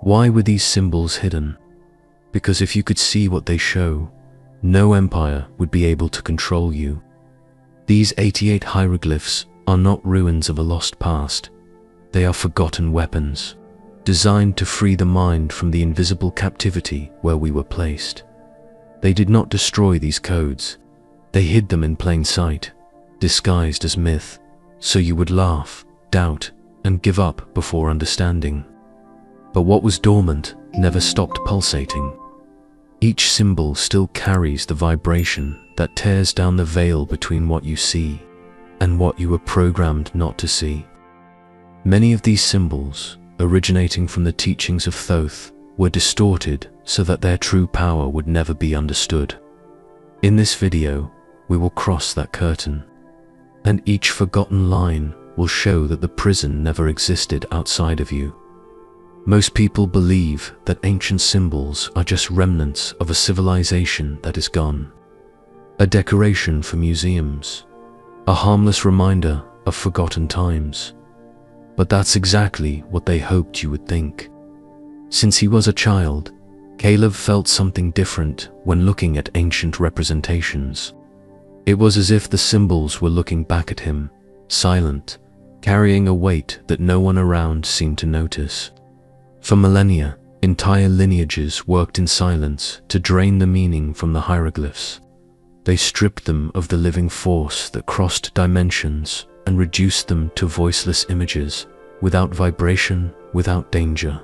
Why were these symbols hidden? Because if you could see what they show, no empire would be able to control you. These 88 hieroglyphs are not ruins of a lost past. They are forgotten weapons, designed to free the mind from the invisible captivity where we were placed. They did not destroy these codes. They hid them in plain sight, disguised as myth, so you would laugh, doubt, and give up before understanding. But what was dormant never stopped pulsating. Each symbol still carries the vibration that tears down the veil between what you see and what you were programmed not to see. Many of these symbols, originating from the teachings of Thoth, were distorted so that their true power would never be understood. In this video, we will cross that curtain, and each forgotten line will show that the prison never existed outside of you. Most people believe that ancient symbols are just remnants of a civilization that is gone, a decoration for museums, a harmless reminder of forgotten times. But that's exactly what they hoped you would think. Since he was a child, Caleb felt something different when looking at ancient representations. It was as if the symbols were looking back at him, silent, carrying a weight that no one around seemed to notice. For millennia, entire lineages worked in silence to drain the meaning from the hieroglyphs. They stripped them of the living force that crossed dimensions and reduced them to voiceless images, without vibration, without danger.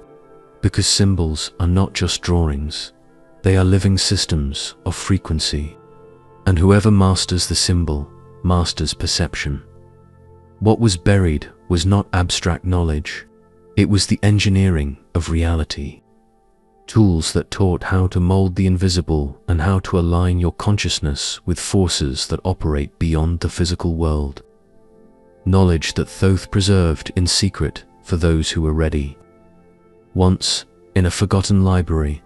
Because symbols are not just drawings, they are living systems of frequency. And whoever masters the symbol, masters perception. What was buried was not abstract knowledge. It was the engineering of reality. Tools that taught how to mold the invisible and how to align your consciousness with forces that operate beyond the physical world. Knowledge that Thoth preserved in secret for those who were ready. Once, in a forgotten library,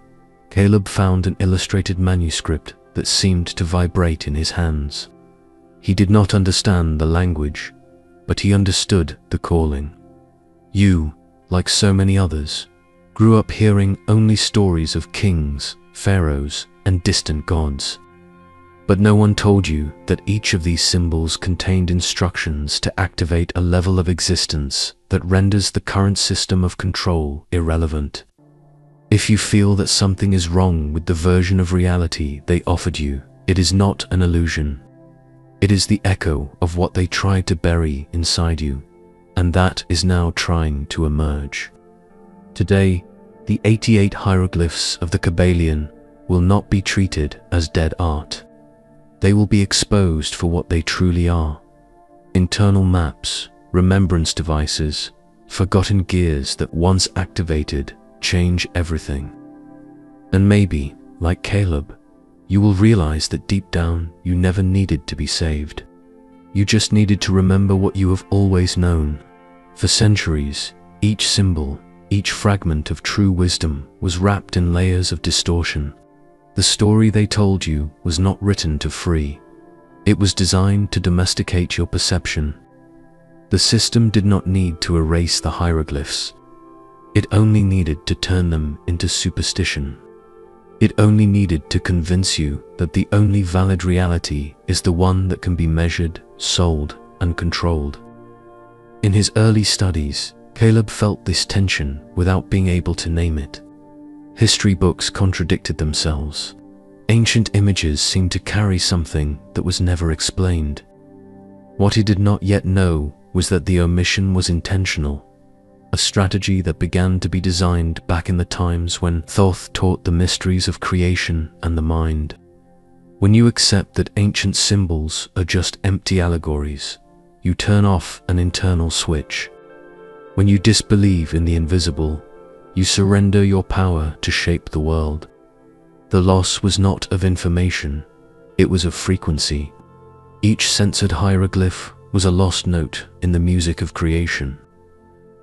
Caleb found an illustrated manuscript that seemed to vibrate in his hands. He did not understand the language, but he understood the calling. You, like so many others, grew up hearing only stories of kings, pharaohs, and distant gods. But no one told you that each of these symbols contained instructions to activate a level of existence that renders the current system of control irrelevant. If you feel that something is wrong with the version of reality they offered you, it is not an illusion. It is the echo of what they tried to bury inside you, and that is now trying to emerge. Today, the 88 hieroglyphs of the Kybalion will not be treated as dead art. They will be exposed for what they truly are: internal maps, remembrance devices, forgotten gears that once activated change everything. And maybe, like Caleb, you will realize that deep down you never needed to be saved. You just needed to remember what you have always known. For centuries, each symbol, each fragment of true wisdom was wrapped in layers of distortion. The story they told you was not written to free. It was designed to domesticate your perception. The system did not need to erase the hieroglyphs. It only needed to turn them into superstition. It only needed to convince you that the only valid reality is the one that can be measured, sold, and controlled. In his early studies, Caleb felt this tension without being able to name it. History books contradicted themselves. Ancient images seemed to carry something that was never explained. What he did not yet know was that the omission was intentional, a strategy that began to be designed back in the times when Thoth taught the mysteries of creation and the mind. When you accept that ancient symbols are just empty allegories, you turn off an internal switch. When you disbelieve in the invisible, you surrender your power to shape the world. The loss was not of information, it was of frequency. Each censored hieroglyph was a lost note in the music of creation.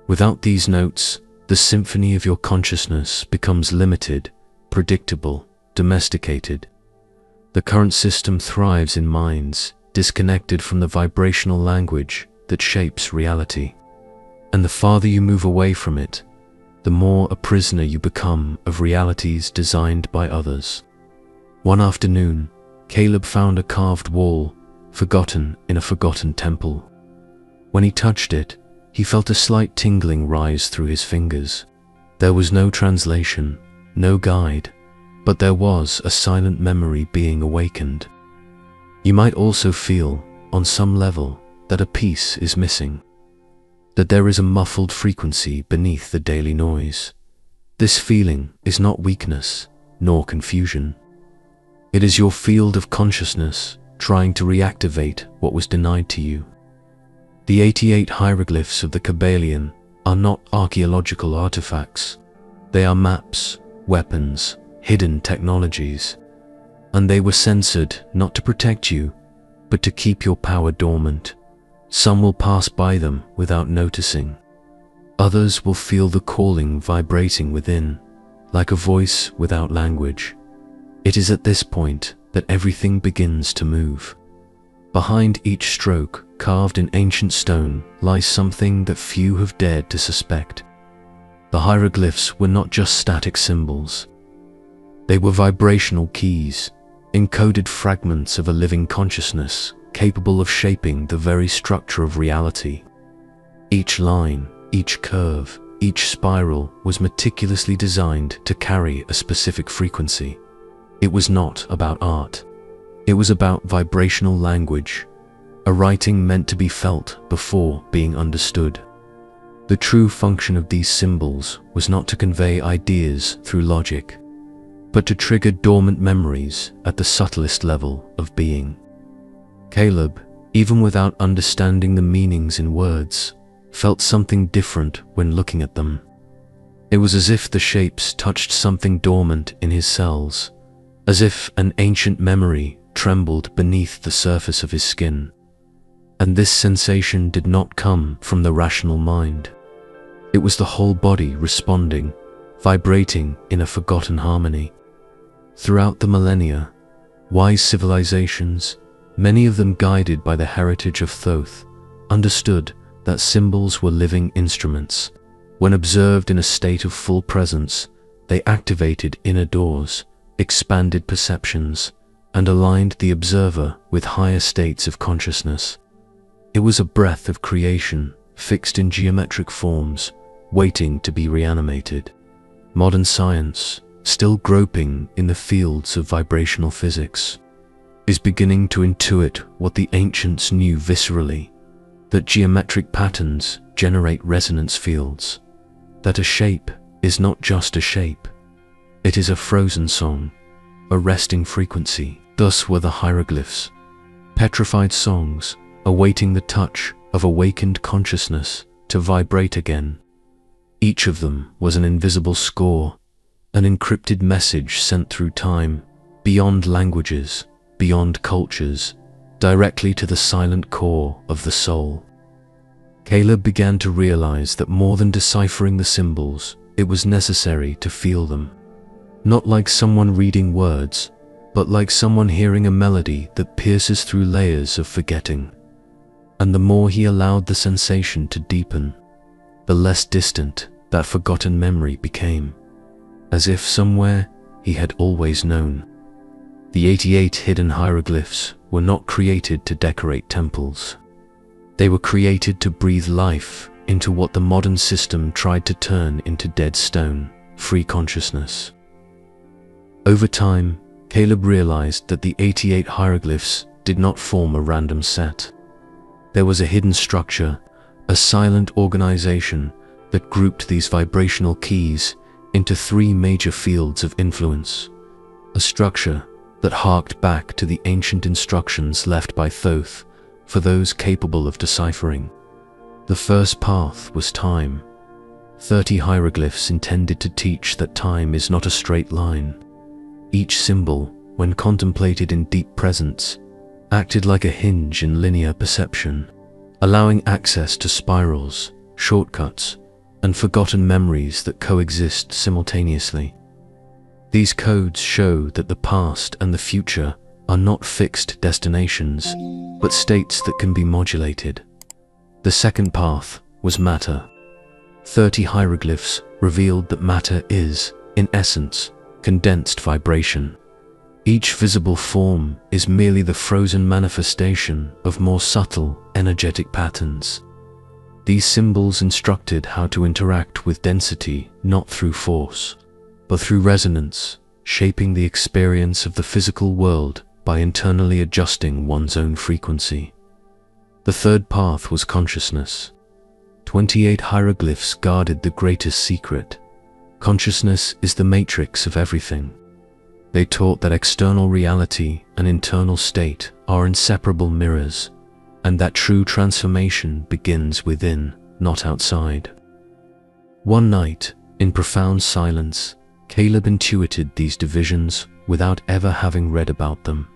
Without these notes, the symphony of your consciousness becomes limited, predictable, domesticated. The current system thrives in minds disconnected from the vibrational language that shapes reality. And the farther you move away from it, the more a prisoner you become of realities designed by others. One afternoon, Caleb found a carved wall, forgotten in a forgotten temple. When he touched it, he felt a slight tingling rise through his fingers. There was no translation, no guide, but there was a silent memory being awakened. You might also feel, on some level, that a piece is missing, that there is a muffled frequency beneath the daily noise. This feeling is not weakness, nor confusion. It is your field of consciousness trying to reactivate what was denied to you. The 88 hieroglyphs of the Kybalion are not archaeological artifacts. They are maps, weapons, hidden technologies, and they were censored not to protect you, but to keep your power dormant. Some will pass by them without noticing. Others will feel the calling vibrating within, like a voice without language. It is at this point that everything begins to move. Behind each stroke, carved in ancient stone, lies something that few have dared to suspect. The hieroglyphs were not just static symbols. They were vibrational keys, encoded fragments of a living consciousness capable of shaping the very structure of reality. Each line, each curve, each spiral was meticulously designed to carry a specific frequency. It was not about art. It was about vibrational language, a writing meant to be felt before being understood. The true function of these symbols was not to convey ideas through logic, but to trigger dormant memories at the subtlest level of being. Caleb, even without understanding the meanings in words, felt something different when looking at them. It was as if the shapes touched something dormant in his cells, as if an ancient memory trembled beneath the surface of his skin. And this sensation did not come from the rational mind. It was the whole body responding, vibrating in a forgotten harmony. Throughout the millennia, wise civilizations, many of them guided by the heritage of Thoth, understood that symbols were living instruments. When observed in a state of full presence, they activated inner doors, expanded perceptions, and aligned the observer with higher states of consciousness. It was a breath of creation, fixed in geometric forms, waiting to be reanimated. Modern science, still groping in the fields of vibrational physics, is beginning to intuit what the ancients knew viscerally, that geometric patterns generate resonance fields, that a shape is not just a shape, it is a frozen song, a resting frequency. Thus were the hieroglyphs, petrified songs, awaiting the touch of awakened consciousness to vibrate again. Each of them was an invisible score, an encrypted message sent through time, beyond languages, beyond cultures, directly to the silent core of the soul. Caleb began to realize that more than deciphering the symbols, it was necessary to feel them. Not like someone reading words, but like someone hearing a melody that pierces through layers of forgetting. And the more he allowed the sensation to deepen, the less distant that forgotten memory became, as if somewhere he had always known. The 88 hidden hieroglyphs were not created to decorate temples. They were created to breathe life into what the modern system tried to turn into dead stone, free consciousness. Over time, Caleb realized that the 88 hieroglyphs did not form a random set. There was a hidden structure, a silent organization that grouped these vibrational keys into three major fields of influence, a structure that harked back to the ancient instructions left by Thoth for those capable of deciphering. The first path was time. 30 hieroglyphs intended to teach that time is not a straight line. Each symbol, when contemplated in deep presence, acted like a hinge in linear perception, allowing access to spirals, shortcuts, and forgotten memories that coexist simultaneously. These codes show that the past and the future are not fixed destinations, but states that can be modulated. The second path was matter. 30 hieroglyphs revealed that matter is, in essence, condensed vibration. Each visible form is merely the frozen manifestation of more subtle, energetic patterns. These symbols instructed how to interact with density not through force, but through resonance, shaping the experience of the physical world by internally adjusting one's own frequency. The third path was consciousness. 28 hieroglyphs guarded the greatest secret. Consciousness is the matrix of everything. They taught that external reality and internal state are inseparable mirrors, and that true transformation begins within, not outside. One night, in profound silence, Caleb intuited these divisions without ever having read about them.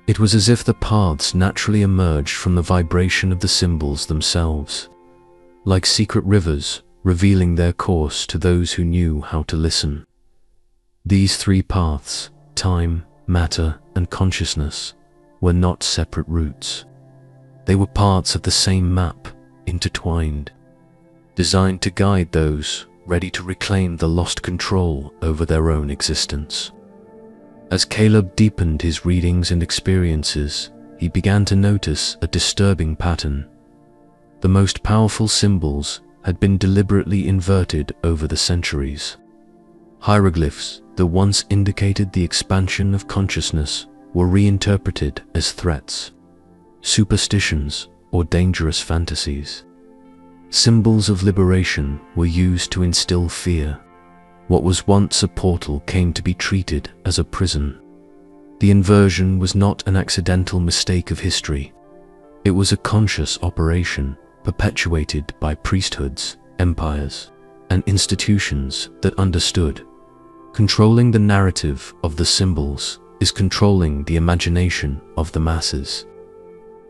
It was as if the paths naturally emerged from the vibration of the symbols themselves, like secret rivers revealing their course to those who knew how to listen. These three paths, time, matter, and consciousness, were not separate routes. They were parts of the same map, intertwined, designed to guide those ready to reclaim the lost control over their own existence. As Caleb deepened his readings and experiences, he began to notice a disturbing pattern. The most powerful symbols had been deliberately inverted over the centuries. Hieroglyphs that once indicated the expansion of consciousness were reinterpreted as threats, superstitions, or dangerous fantasies. Symbols of liberation were used to instill fear. What was once a portal came to be treated as a prison. The inversion was not an accidental mistake of history. It was a conscious operation perpetuated by priesthoods, empires, and institutions that understood. Controlling the narrative of the symbols is controlling the imagination of the masses.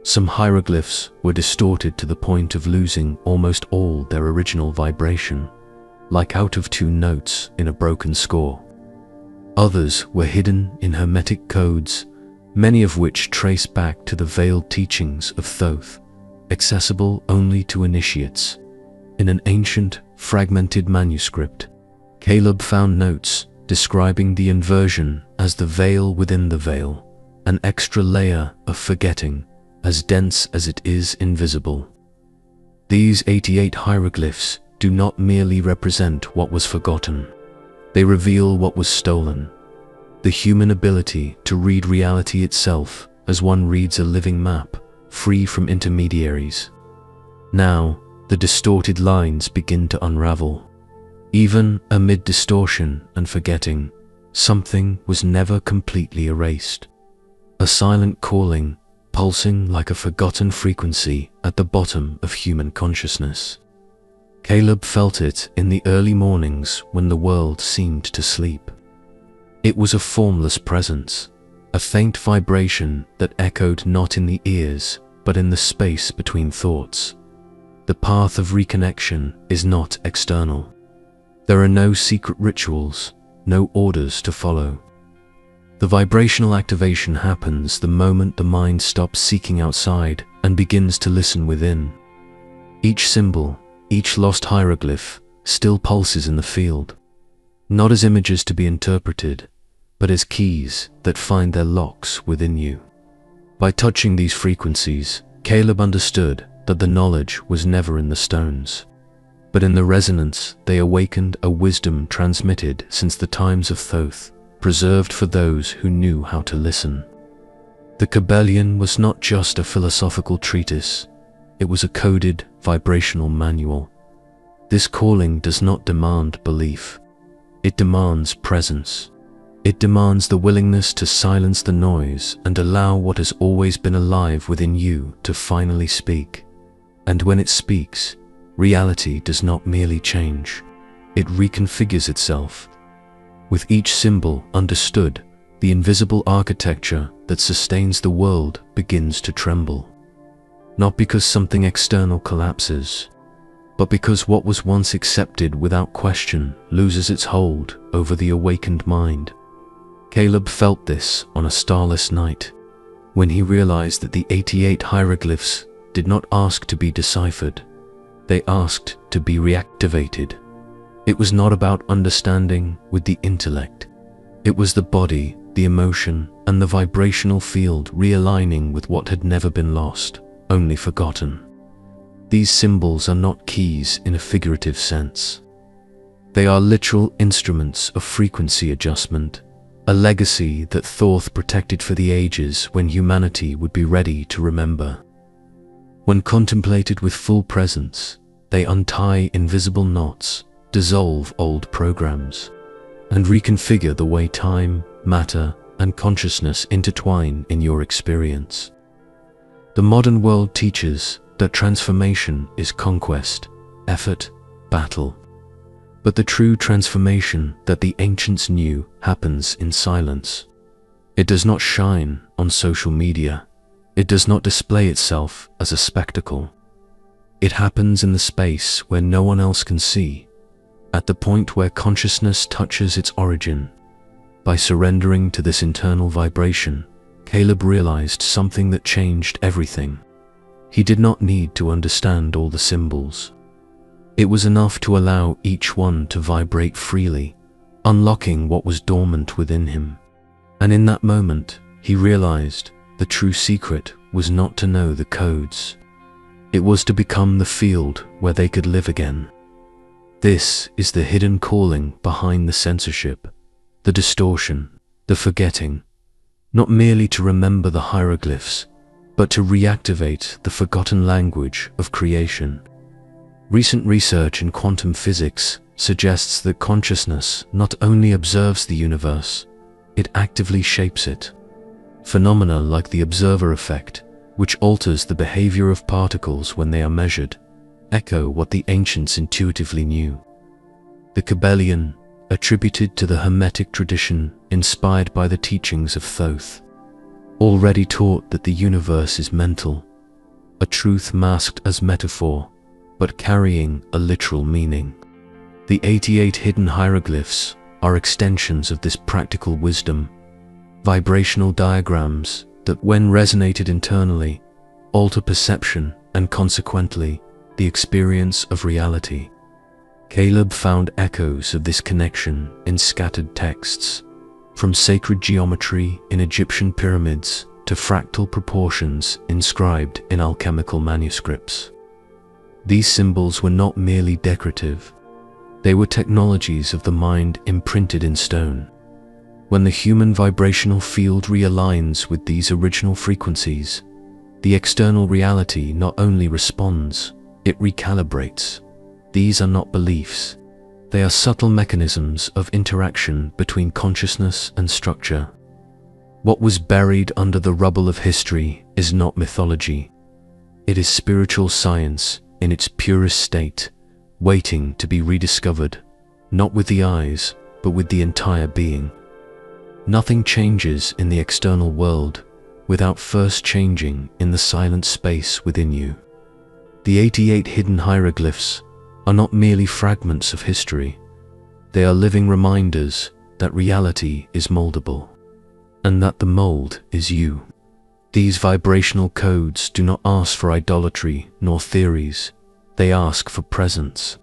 Some hieroglyphs were distorted to the point of losing almost all their original vibration, like out-of-tune notes in a broken score. Others were hidden in hermetic codes, many of which trace back to the veiled teachings of Thoth, accessible only to initiates. In an ancient, fragmented manuscript, Caleb found notes describing the inversion as the veil within the veil, an extra layer of forgetting, as dense as it is invisible. These 88 hieroglyphs do not merely represent what was forgotten. They reveal what was stolen, the human ability to read reality itself as one reads a living map, free from intermediaries. Now, the distorted lines begin to unravel. Even amid distortion and forgetting, something was never completely erased. A silent calling, pulsing like a forgotten frequency at the bottom of human consciousness. Caleb felt it in the early mornings when the world seemed to sleep. It was a formless presence, a faint vibration that echoed not in the ears, but in the space between thoughts. The path of reconnection is not external. There are no secret rituals, no orders to follow. The vibrational activation happens the moment the mind stops seeking outside and begins to listen within. Each symbol, each lost hieroglyph, still pulses in the field, not as images to be interpreted, but as keys that find their locks within you. By touching these frequencies, Caleb understood that the knowledge was never in the stones, but in the resonance they awakened a wisdom transmitted since the times of Thoth, preserved for those who knew how to listen. The Kybalion was not just a philosophical treatise, it was a coded, vibrational manual. This calling does not demand belief. It demands presence. It demands the willingness to silence the noise and allow what has always been alive within you to finally speak. And when it speaks, reality does not merely change, it reconfigures itself. With each symbol understood, the invisible architecture that sustains the world begins to tremble. Not because something external collapses, but because what was once accepted without question loses its hold over the awakened mind. Caleb felt this on a starless night, when he realized that the 88 hieroglyphs did not ask to be deciphered. They asked to be reactivated. It was not about understanding with the intellect. It was the body, the emotion, and the vibrational field realigning with what had never been lost, only forgotten. These symbols are not keys in a figurative sense. They are literal instruments of frequency adjustment, a legacy that Thoth protected for the ages when humanity would be ready to remember. When contemplated with full presence, they untie invisible knots, dissolve old programs, and reconfigure the way time, matter, and consciousness intertwine in your experience. The modern world teaches that transformation is conquest, effort, battle. But the true transformation that the ancients knew happens in silence. It does not shine on social media. It does not display itself as a spectacle. It happens in the space where no one else can see, at the point where consciousness touches its origin. By surrendering to this internal vibration, Caleb realized something that changed everything. He did not need to understand all the symbols. It was enough to allow each one to vibrate freely, unlocking what was dormant within him. And in that moment, he realized the true secret was not to know the codes. It was to become the field where they could live again. This is the hidden calling behind the censorship, the distortion, the forgetting, not merely to remember the hieroglyphs, but to reactivate the forgotten language of creation. Recent research in quantum physics suggests that consciousness not only observes the universe, it actively shapes it. Phenomena like the observer effect, which alters the behavior of particles when they are measured, echo what the ancients intuitively knew. The Kybalion, attributed to the Hermetic tradition inspired by the teachings of Thoth, already taught that the universe is mental, a truth masked as metaphor, but carrying a literal meaning. The 88 hidden hieroglyphs are extensions of this practical wisdom, vibrational diagrams that, when resonated internally, alter perception and consequently the experience of reality. Caleb found echoes of this connection in scattered texts, from sacred geometry in Egyptian pyramids to fractal proportions inscribed in alchemical manuscripts. These symbols were not merely decorative. They were technologies of the mind imprinted in stone. When the human vibrational field realigns with these original frequencies, the external reality not only responds, it recalibrates. These are not beliefs. They are subtle mechanisms of interaction between consciousness and structure. What was buried under the rubble of history is not mythology. It is spiritual science in its purest state, waiting to be rediscovered, not with the eyes, but with the entire being. Nothing changes in the external world without first changing in the silent space within you. The 88 hidden hieroglyphs are not merely fragments of history. They are living reminders that reality is moldable, and that the mold is you. These vibrational codes do not ask for idolatry nor theories. They ask for presence.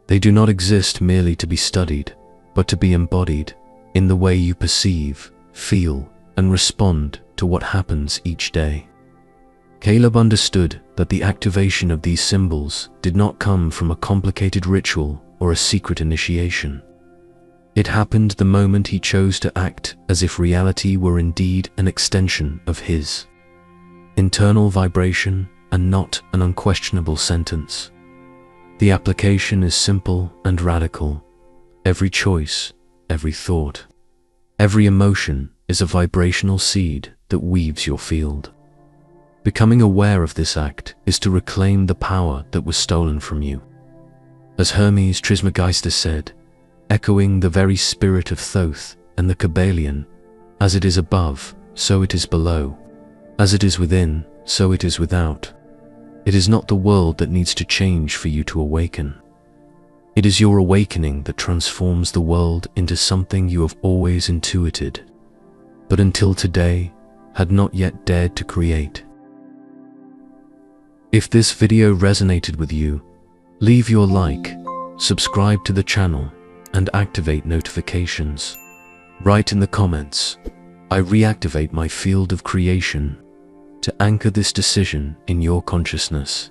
They do not exist merely to be studied, but to be embodied in the way you perceive, feel, and respond to what happens each day. Caleb understood that the activation of these symbols did not come from a complicated ritual or a secret initiation. It happened the moment he chose to act as if reality were indeed an extension of his internal vibration and not an unquestionable sentence. The application is simple and radical. Every choice, every thought, every emotion is a vibrational seed that weaves your field. Becoming aware of this act is to reclaim the power that was stolen from you. As Hermes Trismegistus said, echoing the very spirit of Thoth and the Kybalion, as it is above, so it is below. As it is within, so it is without. It is not the world that needs to change for you to awaken. It is your awakening that transforms the world into something you have always intuited, but until today had not yet dared to create. If this video resonated with you, Leave your like, subscribe to the channel, and activate notifications. Write in the comments, "I reactivate my field of creation," to anchor this decision in your consciousness.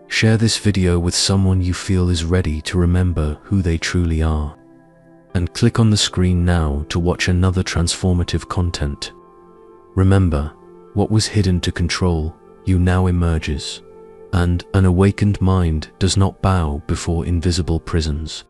Share this video with someone you feel is ready to remember who they truly are. And click on the screen now to watch another transformative content. Remember, what was hidden to control you now emerges, and an awakened mind does not bow before invisible prisons.